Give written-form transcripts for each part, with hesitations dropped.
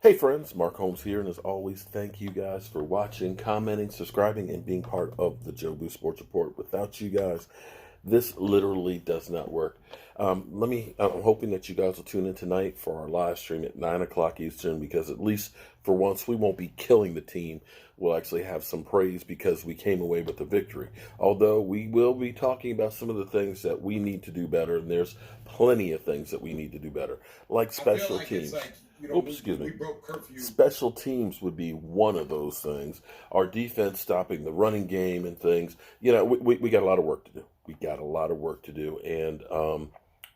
Hey friends, Mark Holmes here, and as always, thank you guys for watching, commenting, subscribing, and being part of the Joe Boo Sports Report. Without you guys, this literally does not work. I'm hoping that you guys will tune in tonight for our live stream at 9 o'clock Eastern, because at least for once we won't be killing the team. We'll actually have some praise because we came away with a victory. Although we will be talking about some of the things that we need to do better, and there's plenty of things that we need to do better, like special teams. Oops, excuse me. We broke curfew. Special teams would be one of those things. Our defense stopping the running game and things. We got a lot of work to do. We got a lot of work to do. And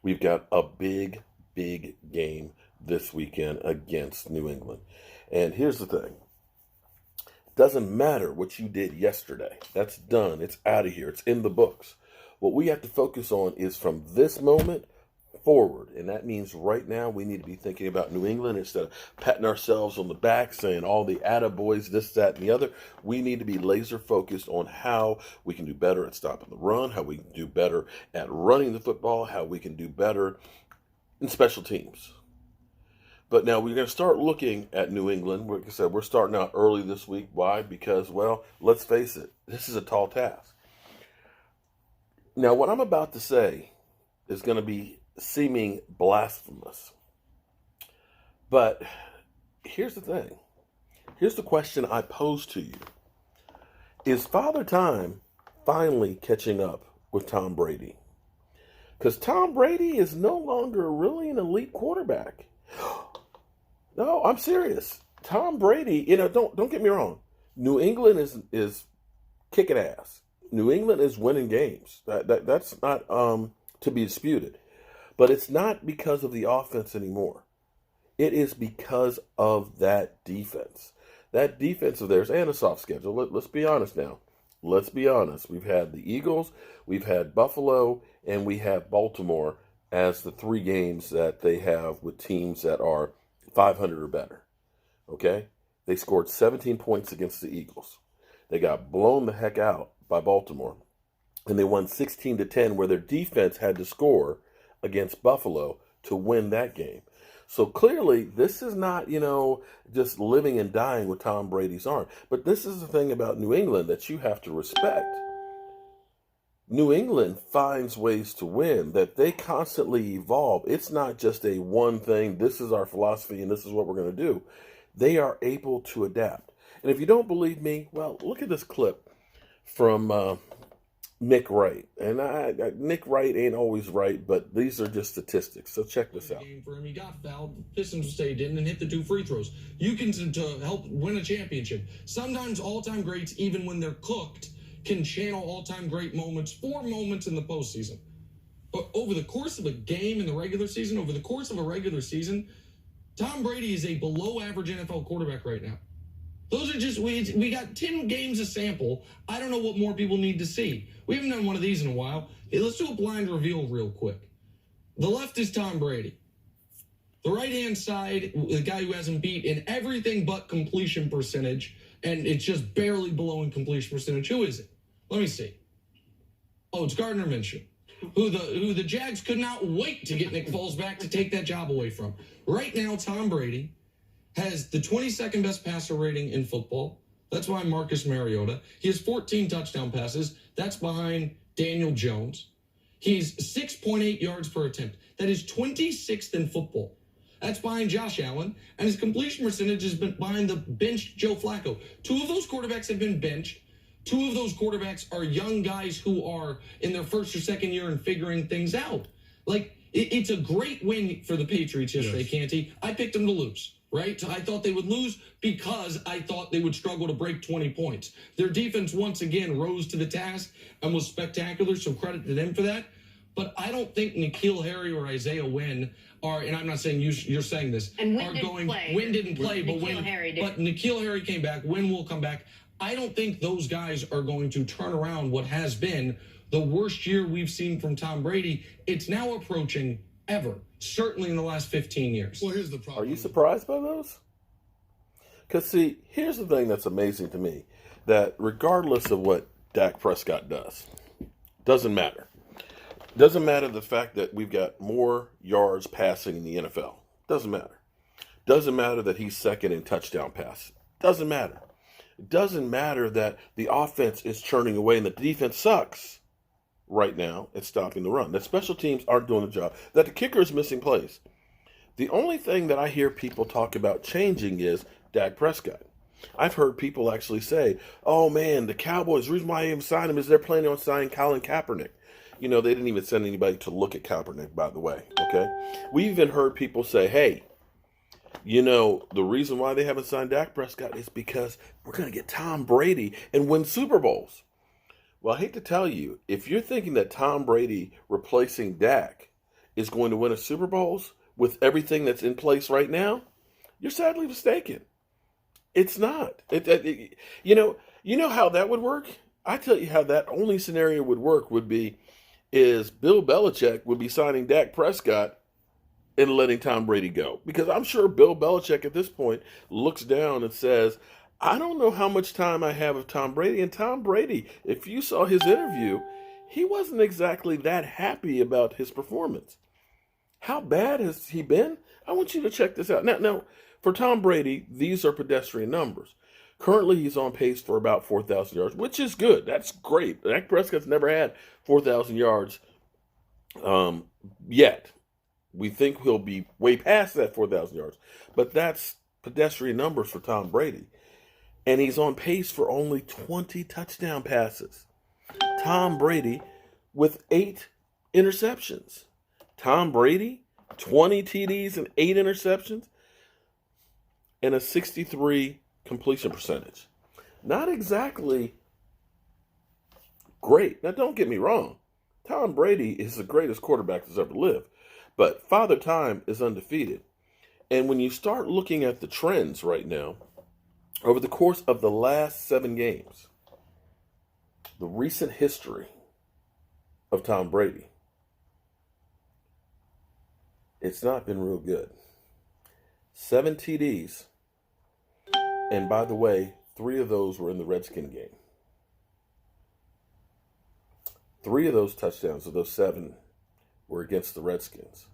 we've got a big, big game this weekend against New England. And here's the thing. It doesn't matter what you did yesterday. That's done. It's out of here. It's in the books. What we have to focus on is from this moment forward, and that means right now we need to be thinking about New England instead of patting ourselves on the back saying all the attaboys, this, that, and the other. We need to be laser focused on how we can do better at stopping the run, how we can do better at running the football, how we can do better in special teams. But now we're going to start looking at New England. Like I said, we're starting out early this week. Why? Because, well, let's face it, this is a tall task. Now, what I'm about to say is going to be seeming blasphemous. But here's the thing. Here's the question I pose to you. Is Father Time finally catching up with Tom Brady? Because Tom Brady is no longer really an elite quarterback. No, I'm serious. Tom Brady, don't get me wrong. New England is kicking ass. New England is winning games. That's not to be disputed. But it's not because of the offense anymore. It is because of that defense. That defense of theirs and a soft schedule. Let's be honest now. Let's be honest. We've had the Eagles, we've had Buffalo, and we have Baltimore as the three games that they have with teams that are 500 or better. Okay? They scored 17 points against the Eagles. They got blown the heck out by Baltimore. And they won 16-10, where their defense had to score against Buffalo to win that game. So clearly, this is not, just living and dying with Tom Brady's arm. But this is the thing about New England that you have to respect. New England finds ways to win, that they constantly evolve. It's not just a one thing, this is our philosophy and this is what we're going to do. They are able to adapt. And if you don't believe me, well, look at this clip from Nick Wright. And Nick Wright ain't always right, but these are just statistics. So check this out. Game for him. He got fouled. Pistons stayed in and hit the 2 free throws. You can to help win a championship. Sometimes all-time greats, even when they're cooked, can channel all-time great moments for moments in the postseason. But over the course of a game in the regular season, Tom Brady is a below-average NFL quarterback right now. Those are just, we got 10 games a sample. I don't know what more people need to see. We haven't done one of these in a while. Hey, let's do a blind reveal real quick. The left is Tom Brady. The right-hand side, the guy who hasn't beat in everything but completion percentage, and it's just barely below in completion percentage. Who is it? Let me see. Oh, it's Gardner Minshew, who the Jags could not wait to get Nick Foles back to take that job away from. Right now, Tom Brady has the 22nd best passer rating in football. That's behind Marcus Mariota. He has 14 touchdown passes. That's behind Daniel Jones. He's 6.8 yards per attempt. That is 26th in football. That's behind Josh Allen. And his completion percentage has been behind the benched Joe Flacco. 2 of those quarterbacks have been benched. 2 of those quarterbacks are young guys who are in their first or second year and figuring things out. It's a great win for the Patriots yesterday, Canty. I picked them to lose. Right? I thought they would lose because I thought they would struggle to break 20 points. Their defense once again rose to the task and was spectacular, so credit to them for that. But I don't think N'Keal Harry or Isaiah Wynn are, and I'm not saying you're saying this, and Wynn didn't play, but N'Keal Harry came back. Wynn will come back. I don't think those guys are going to turn around what has been the worst year we've seen from Tom Brady. It's now approaching ever, certainly in the last 15 years. Well, here's the problem. Are you surprised by those? Because, see, here's the thing that's amazing to me, that regardless of what Dak Prescott does, doesn't matter. Doesn't matter the fact that we've got more yards passing in the NFL. Doesn't matter. Doesn't matter that he's second in touchdown pass. Doesn't matter. It doesn't matter that the offense is churning away and the defense sucks right now at stopping the run. That special teams aren't doing the job. That the kicker is missing plays. The only thing that I hear people talk about changing is Dak Prescott. I've heard people actually say, oh man, the Cowboys, the reason why I even signed him is they're planning on signing Colin Kaepernick. You know, they didn't even send anybody to look at Kaepernick, by the way, okay? We even heard people say, hey, you know, the reason why they haven't signed Dak Prescott is because we're going to get Tom Brady and win Super Bowls. Well, I hate to tell you, if you're thinking that Tom Brady replacing Dak is going to win a Super Bowls with everything that's in place right now, you're sadly mistaken. It's not. You know how that would work? I tell you how that only scenario would work would be is Bill Belichick would be signing Dak Prescott and letting Tom Brady go. Because I'm sure Bill Belichick at this point looks down and says, I don't know how much time I have with Tom Brady. And Tom Brady, if you saw his interview, he wasn't exactly that happy about his performance. How bad has he been? I want you to check this out. Now, for Tom Brady, these are pedestrian numbers. Currently, he's on pace for about 4,000 yards, which is good. That's great. Dak Prescott's never had 4,000 yards yet. We think he'll be way past that 4,000 yards. But that's pedestrian numbers for Tom Brady. And he's on pace for only 20 touchdown passes. Tom Brady with 8 interceptions. Tom Brady, 20 TDs and 8 interceptions. And a 63 completion percentage. Not exactly great. Now, don't get me wrong. Tom Brady is the greatest quarterback that's ever lived. But Father Time is undefeated. And when you start looking at the trends right now, over the course of the last 7 games, the recent history of Tom Brady, it's not been real good. 7 TDs. And by the way, 3 of those were in the Redskin game. 3 of those touchdowns of those 7 were against the Redskins.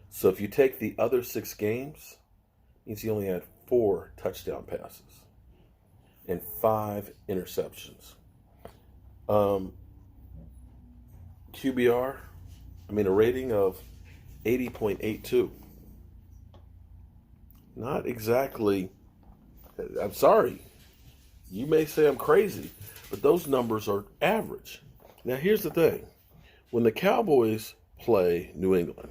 So if you take the other 6 games, it means he only had 4 touchdown passes and 5 interceptions. QBR, a rating of 80.82. Not exactly, I'm sorry, you may say I'm crazy, but those numbers are average. Now here's the thing. When the Cowboys play New England,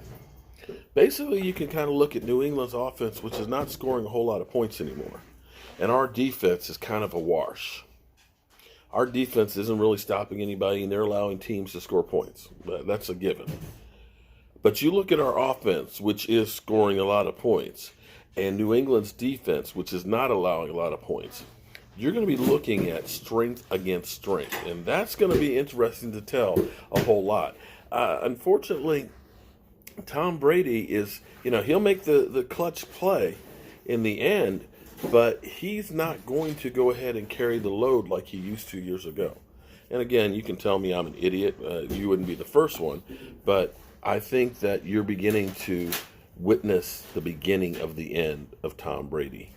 basically you can kind of look at New England's offense, which is not scoring a whole lot of points anymore. And our defense is kind of a wash. Our defense isn't really stopping anybody, and they're allowing teams to score points. That's a given. But you look at our offense, which is scoring a lot of points, and New England's defense, which is not allowing a lot of points, you're going to be looking at strength against strength. And that's going to be interesting to tell a whole lot. Unfortunately, Tom Brady is, he'll make the clutch play in the end, but he's not going to go ahead and carry the load like he used to years ago. And again, you can tell me I'm an idiot. You wouldn't be the first one. But I think that you're beginning to witness the beginning of the end of Tom Brady.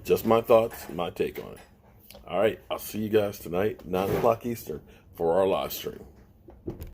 Just my thoughts, my take on it. All right, I'll see you guys tonight, 9 o'clock Eastern, for our live stream.